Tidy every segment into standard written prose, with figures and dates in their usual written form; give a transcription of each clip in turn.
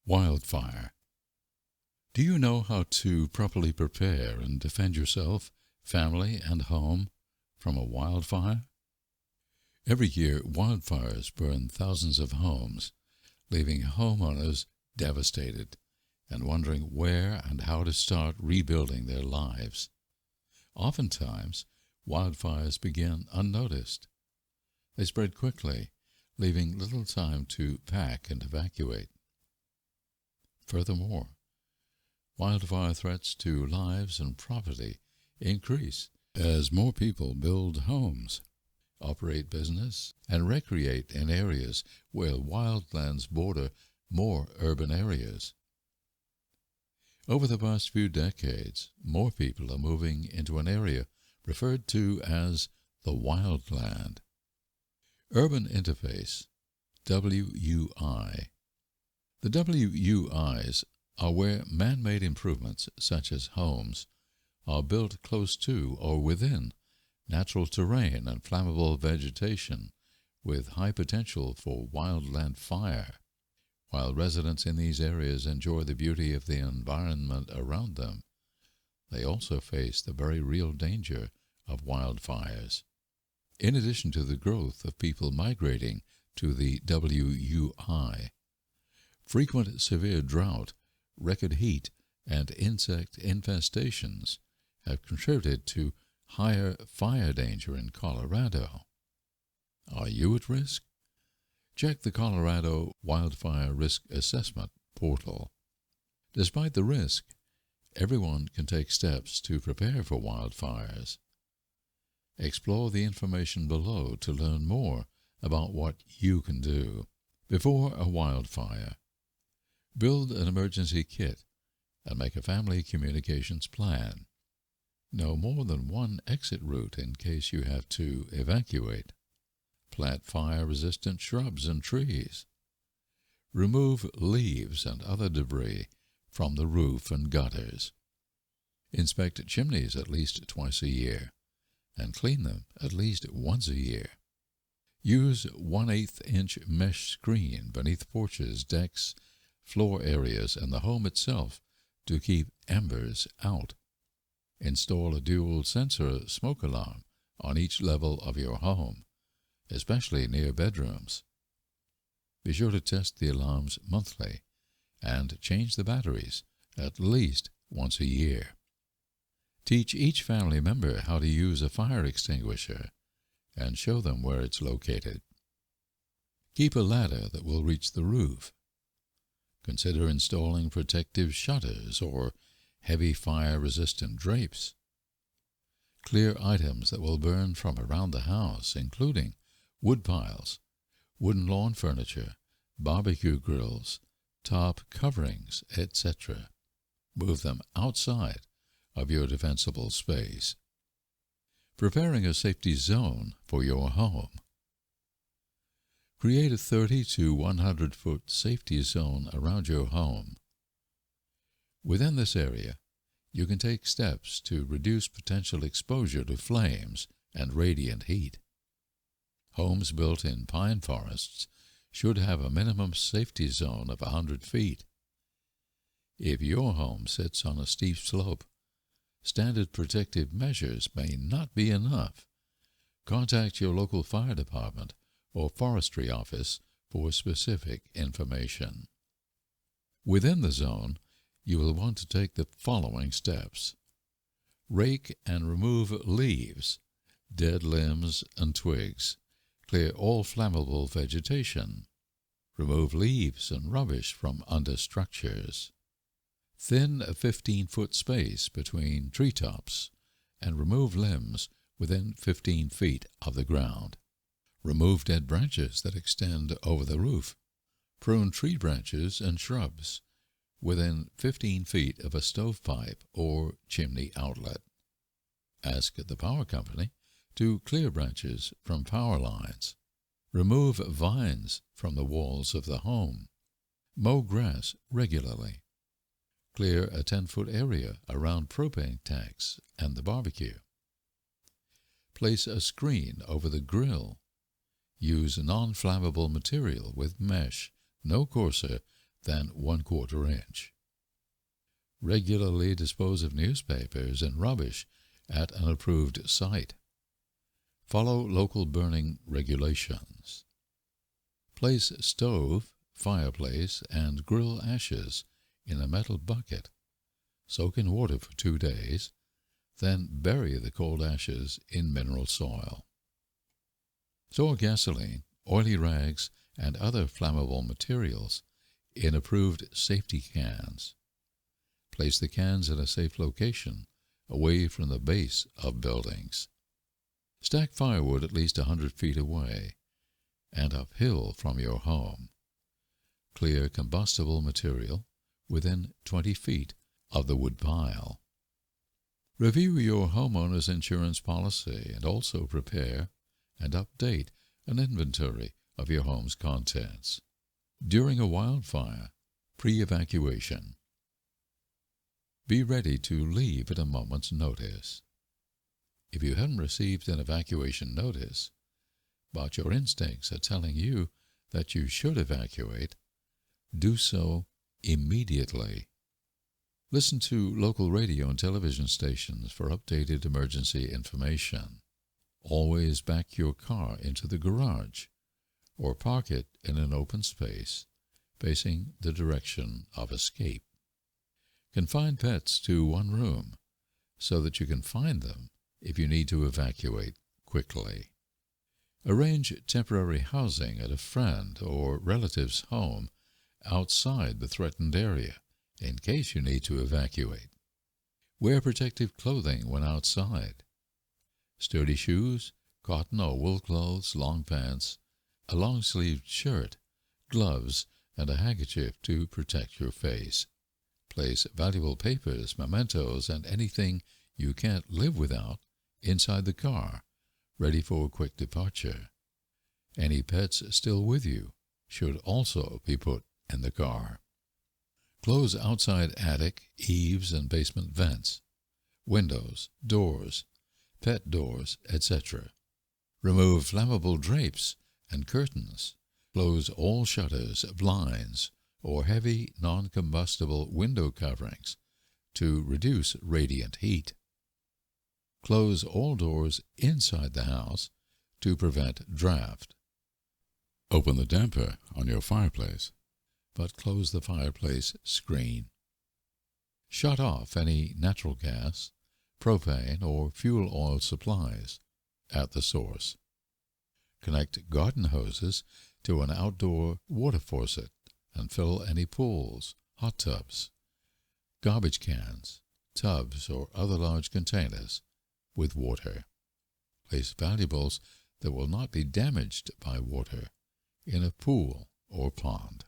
Wildfire. Do you know how to properly prepare and defend yourself, family, and home from a wildfire? Every year, wildfires burn thousands of homes, leaving homeowners devastated and wondering where and how to start rebuilding their lives. Oftentimes, wildfires begin unnoticed. They spread quickly, leaving little time to pack and evacuate. Furthermore, wildfire threats to lives and property increase as more people build homes, operate business, and recreate in areas where wildlands border more urban areas. Over the past few decades, more people are moving into an area referred to as the Wildland. Urban Interface, WUI. The WUIs are where man-made improvements, such as homes, are built close to or within natural terrain and flammable vegetation with high potential for wildland fire. While residents in these areas enjoy the beauty of the environment around them, they also face the very real danger of wildfires. In addition to the growth of people migrating to the WUI, frequent severe drought, record heat, and insect infestations have contributed to higher fire danger in Colorado. Are you at risk? Check the Colorado Wildfire Risk Assessment portal. Despite the risk, everyone can take steps to prepare for wildfires. Explore the information below to learn more about what you can do. Before a wildfire, build an emergency kit and make a family communications plan. Know more than one exit route in case you have to evacuate. Plant fire-resistant shrubs and trees. Remove leaves and other debris from the roof and gutters. Inspect chimneys at least twice a year and clean them at least once a year. Use 1/8 inch mesh screen beneath porches, decks, floor areas, and the home itself to keep embers out. Install a dual sensor smoke alarm on each level of your home, especially near bedrooms. Be sure to test the alarms monthly and change the batteries at least once a year. Teach each family member how to use a fire extinguisher and show them where it's located. Keep a ladder that will reach the roof. Consider installing protective shutters or heavy fire-resistant drapes. Clear items that will burn from around the house, including wood piles, wooden lawn furniture, barbecue grills, top coverings, etc. Move them outside of your defensible space. Preparing a safety zone for your home. Create a 30 to 100 foot safety zone around your home. Within this area, you can take steps to reduce potential exposure to flames and radiant heat. Homes built in pine forests should have a minimum safety zone of 100 feet. If your home sits on a steep slope, standard protective measures may not be enough. Contact your local fire department or forestry office for specific information. Within the zone, you will want to take the following steps. Rake and remove leaves, dead limbs and twigs. Clear all flammable vegetation. Remove leaves and rubbish from under structures. Thin a 15-foot space between treetops and remove limbs within 15 feet of the ground. Remove dead branches that extend over the roof. Prune tree branches and shrubs within 15 feet of a stovepipe or chimney outlet. Ask the power company to clear branches from power lines. Remove vines from the walls of the home. Mow grass regularly. Clear a 10-foot area around propane tanks and the barbecue. Place a screen over the grill. Use non-flammable material with mesh, no coarser than 1/4 inch. Regularly dispose of newspapers and rubbish at an approved site. Follow local burning regulations. Place stove, fireplace, and grill ashes in a metal bucket. Soak in water for 2 days, then bury the cold ashes in mineral soil. Store gasoline, oily rags, and other flammable materials in approved safety cans. Place the cans in a safe location, away from the base of buildings. Stack firewood at least 100 feet away and uphill from your home. Clear combustible material within 20 feet of the wood pile. Review your homeowner's insurance policy and also prepare and update an inventory of your home's contents. During a wildfire pre-evacuation, be ready to leave at a moment's notice. If you haven't received an evacuation notice, but your instincts are telling you that you should evacuate, do so immediately. Listen to local radio and television stations for updated emergency information. Always back your car into the garage or park it in an open space facing the direction of escape. Confine pets to one room so that you can find them if you need to evacuate quickly. Arrange temporary housing at a friend or relative's home outside the threatened area in case you need to evacuate. Wear protective clothing when outside. Sturdy shoes, cotton or wool clothes, long pants, a long-sleeved shirt, gloves, and a handkerchief to protect your face. Place valuable papers, mementos, and anything you can't live without inside the car, ready for quick departure. Any pets still with you should also be put in the car. Close outside attic, eaves, and basement vents, windows, doors, pet doors, etc. Remove flammable drapes and curtains. Close all shutters, blinds, or heavy non-combustible window coverings to reduce radiant heat. Close all doors inside the house to prevent draft. Open the damper on your fireplace, but close the fireplace screen. Shut off any natural gas, propane, or fuel oil supplies at the source. Connect garden hoses to an outdoor water faucet and fill any pools, hot tubs, garbage cans, tubs, or other large containers with water. Place valuables that will not be damaged by water in a pool or pond.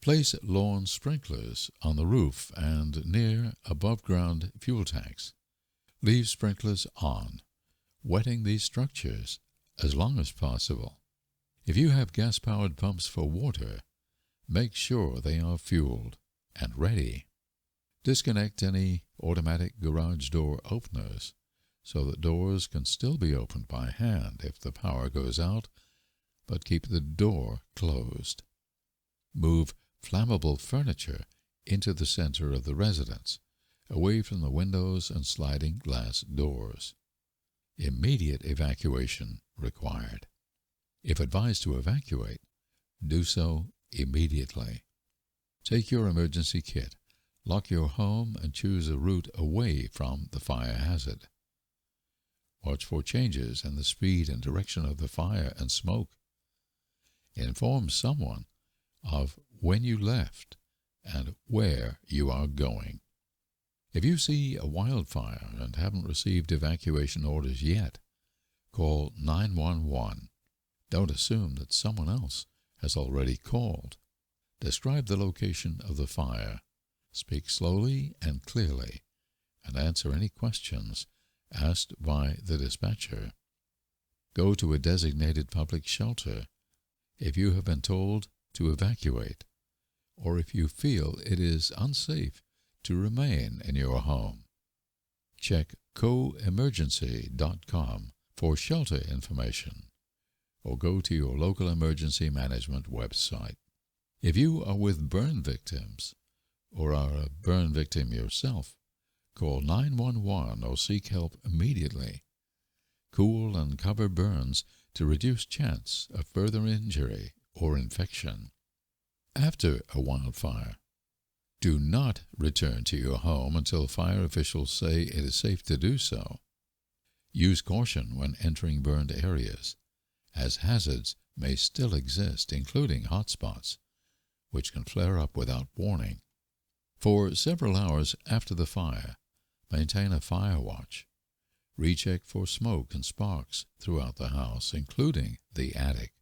Place lawn sprinklers on the roof and near above-ground fuel tanks. Leave sprinklers on, wetting these structures as long as possible. If you have gas-powered pumps for water, make sure they are fueled and ready. Disconnect any automatic garage door openers so that doors can still be opened by hand if the power goes out, but keep the door closed. Move flammable furniture into the center of the residence, away from the windows and sliding glass doors. Immediate evacuation required. If advised to evacuate, do so immediately. Take your emergency kit, lock your home, and choose a route away from the fire hazard. Watch for changes in the speed and direction of the fire and smoke. Inform someone of when you left and where you are going. If you see a wildfire and haven't received evacuation orders yet, call 911. Don't assume that someone else has already called. Describe the location of the fire. Speak slowly and clearly, and answer any questions asked by the dispatcher. Go to a designated public shelter if you have been told to evacuate, or if you feel it is unsafe to remain in your home. Check coemergency.com for shelter information, or go to your local emergency management website. If you are with burn victims or are a burn victim yourself, call 911 or seek help immediately. Cool and cover burns to reduce chance of further injury or infection. After a wildfire, do not return to your home until fire officials say it is safe to do so. Use caution when entering burned areas, as hazards may still exist, including hotspots, which can flare up without warning. For several hours after the fire, maintain a fire watch. Recheck for smoke and sparks throughout the house, including the attic.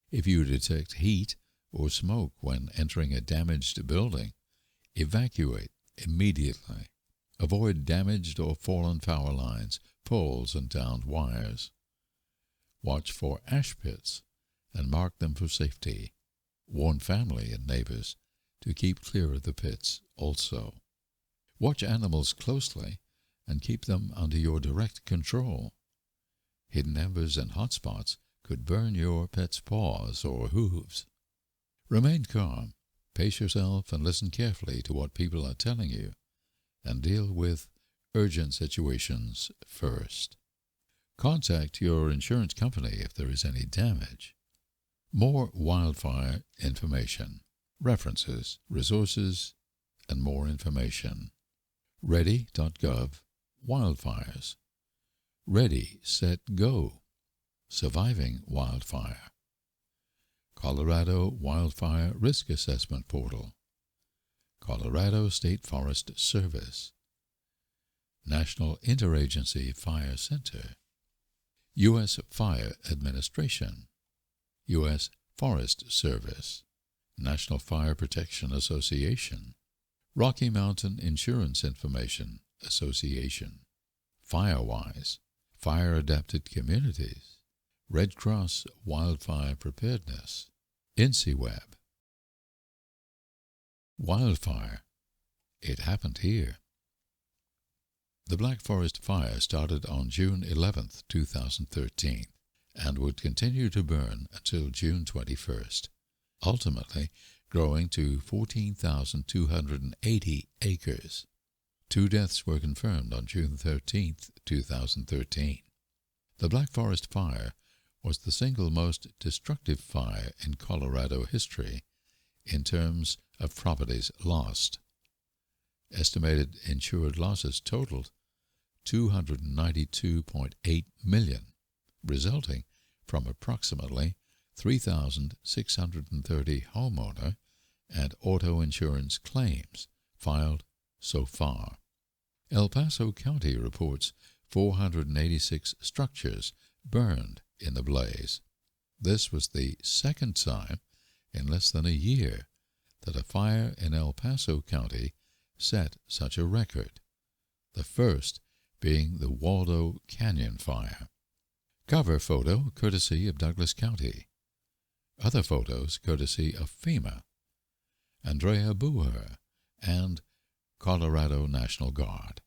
If you detect heat or smoke when entering a damaged building, evacuate immediately. Avoid damaged or fallen power lines, poles, and downed wires. Watch for ash pits and mark them for safety. Warn family and neighbors to keep clear of the pits also. Watch animals closely and keep them under your direct control. Hidden embers and hotspots could burn your pet's paws or hooves. Remain calm, pace yourself, and listen carefully to what people are telling you, and deal with urgent situations first. Contact your insurance company if there is any damage. More wildfire information, references, resources, and more information. Ready.gov Wildfires. Ready, Set, Go. Surviving Wildfire. Colorado Wildfire Risk Assessment Portal. Colorado State Forest Service. National Interagency Fire Center. U.S. Fire Administration. U.S. Forest Service. National Fire Protection Association. Rocky Mountain Insurance Information Association. Firewise. Fire Adapted Communities. Red Cross Wildfire Preparedness. INCIWeb. Wildfire. It happened here. The Black Forest Fire started on June 11, 2013, and would continue to burn until June 21st, ultimately growing to 14,280 acres. 2 deaths were confirmed on June 13, 2013. The Black Forest Fire was the single most destructive fire in Colorado history in terms of properties lost. Estimated insured losses totaled $292.8 million, resulting from approximately 3,630 homeowner and auto insurance claims filed so far. El Paso County reports 486 structures burned in the blaze. This was the second time in less than a year that a fire in El Paso County set such a record, the first being the Waldo Canyon Fire. Cover photo courtesy of Douglas County. Other photos courtesy of FEMA, Andrea Buher, and Colorado National Guard.